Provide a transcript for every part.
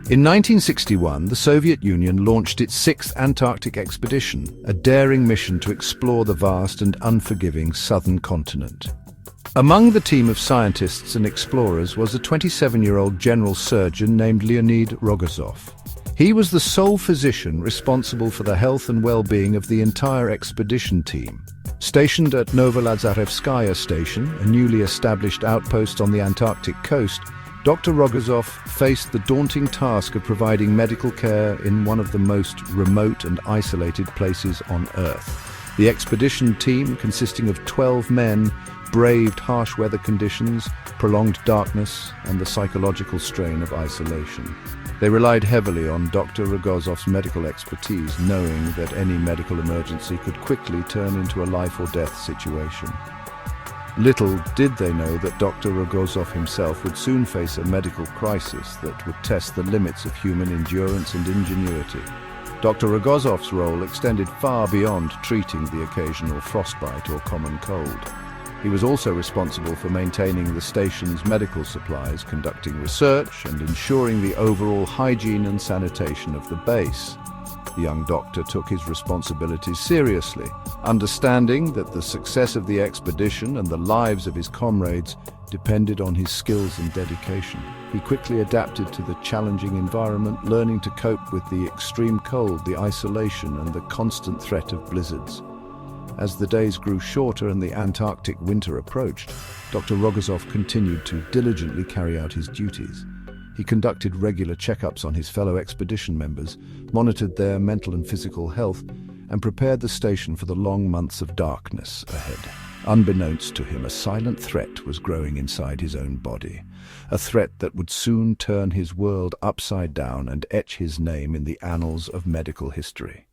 In 1961, the Soviet Union launched its sixth Antarctic expedition, a daring mission to explore the vast and unforgiving southern continent. Among the team of scientists and explorers was a 27-year-old general surgeon named Leonid Rogozov. He was the sole physician responsible for the health and well-being of the entire expedition team. Stationed at Novolazarevskaya Station, a newly established outpost on the Antarctic coast, Dr. Rogozov faced the daunting task of providing medical care in one of the most remote and isolated places on Earth. The expedition team, consisting of 12 men, braved harsh weather conditions, prolonged darkness, and the psychological strain of isolation. They relied heavily on Dr. Rogozov's medical expertise, knowing that any medical emergency could quickly turn into a life-or-death situation. Little did they know that Dr. Rogozov himself would soon face a medical crisis that would test the limits of human endurance and ingenuity. Dr. Rogozov's role extended far beyond treating the occasional frostbite or common cold. He was also responsible for maintaining the station's medical supplies, conducting research, and ensuring the overall hygiene and sanitation of the base. The young doctor took his responsibilities seriously, understanding that the success of the expedition and the lives of his comrades depended on his skills and dedication. He quickly adapted to the challenging environment, learning to cope with the extreme cold, the isolation, and the constant threat of blizzards. As the days grew shorter and the Antarctic winter approached, Dr. Rogozov continued to diligently carry out his duties. He conducted regular checkups on his fellow expedition members, monitored their mental and physical health, and prepared the station for the long months of darkness ahead. Unbeknownst to him, a silent threat was growing inside his own body, a threat that would soon turn his world upside down and etch his name in the annals of medical history.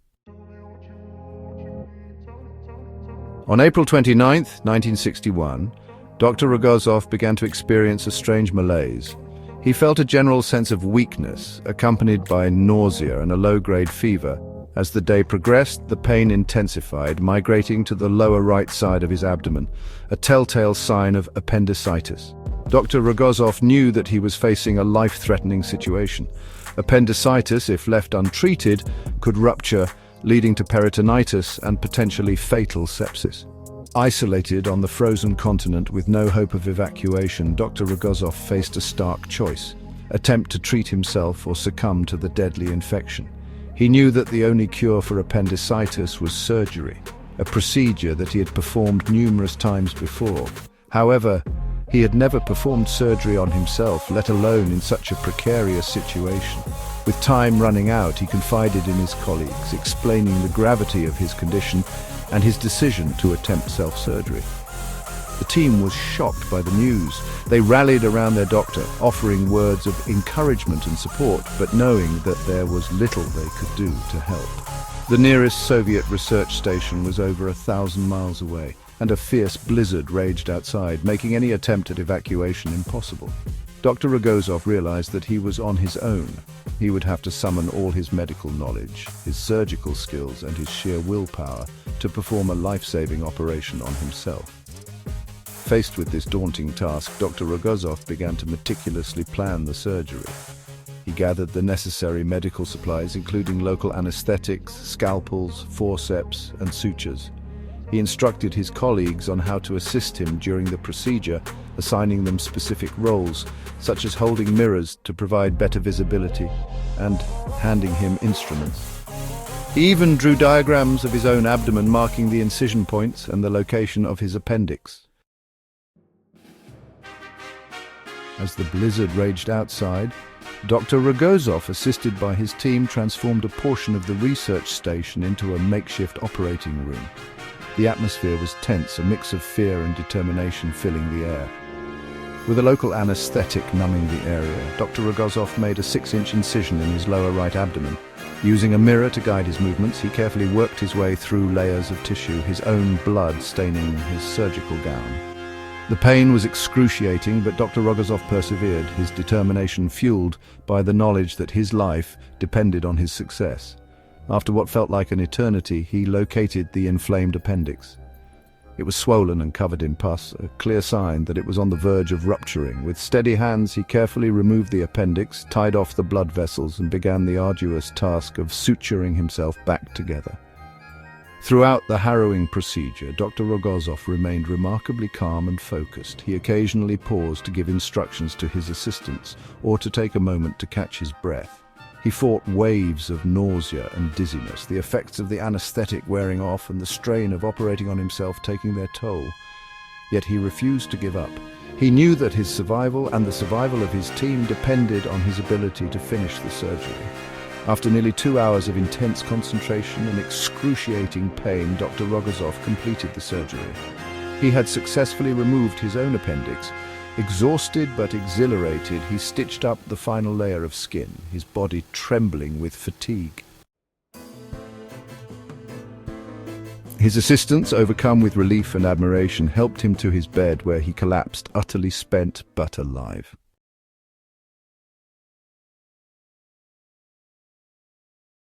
On April 29, 1961, Dr. Rogozov began to experience a strange malaise. He felt a general sense of weakness, accompanied by nausea and a low-grade fever. As the day progressed, the pain intensified, migrating to the lower right side of his abdomen, a telltale sign of appendicitis. Dr. Rogozov knew that he was facing a life-threatening situation. Appendicitis, if left untreated, could rupture, leading to peritonitis and potentially fatal sepsis. Isolated on the frozen continent with no hope of evacuation, Dr. Rogozov faced a stark choice: attempt to treat himself or succumb to the deadly infection. He knew that the only cure for appendicitis was surgery, a procedure that he had performed numerous times before. However, he had never performed surgery on himself, let alone in such a precarious situation. With time running out, he confided in his colleagues, explaining the gravity of his condition and his decision to attempt self-surgery. The team was shocked by the news. They rallied around their doctor, offering words of encouragement and support, but knowing that there was little they could do to help. The nearest Soviet research station was over 1,000 miles away, and a fierce blizzard raged outside, making any attempt at evacuation impossible. Dr. Rogozov realized that he was on his own. He would have to summon all his medical knowledge, his surgical skills, and his sheer willpower to perform a life-saving operation on himself. Faced with this daunting task, Dr. Rogozov began to meticulously plan the surgery. He gathered the necessary medical supplies, including local anesthetics, scalpels, forceps, and sutures. He instructed his colleagues on how to assist him during the procedure, assigning them specific roles, such as holding mirrors to provide better visibility and handing him instruments. He even drew diagrams of his own abdomen, marking the incision points and the location of his appendix. As the blizzard raged outside, Dr. Rogozov, assisted by his team, transformed a portion of the research station into a makeshift operating room. The atmosphere was tense, a mix of fear and determination filling the air. With a local anesthetic numbing the area, Dr. Rogozov made a 6-inch incision in his lower right abdomen. Using a mirror to guide his movements, he carefully worked his way through layers of tissue, his own blood staining his surgical gown. The pain was excruciating, but Dr. Rogozov persevered, his determination fueled by the knowledge that his life depended on his success. After what felt like an eternity, he located the inflamed appendix. It was swollen and covered in pus, a clear sign that it was on the verge of rupturing. With steady hands, he carefully removed the appendix, tied off the blood vessels, and began the arduous task of suturing himself back together. Throughout the harrowing procedure, Dr. Rogozov remained remarkably calm and focused. He occasionally paused to give instructions to his assistants or to take a moment to catch his breath. He fought waves of nausea and dizziness, the effects of the anesthetic wearing off and the strain of operating on himself taking their toll. Yet he refused to give up. He knew that his survival and the survival of his team depended on his ability to finish the surgery. After nearly 2 hours of intense concentration and excruciating pain, Dr. Rogozov completed the surgery. He had successfully removed his own appendix. Exhausted but exhilarated, he stitched up the final layer of skin, his body trembling with fatigue. His assistants, overcome with relief and admiration, helped him to his bed, where he collapsed, utterly spent but alive.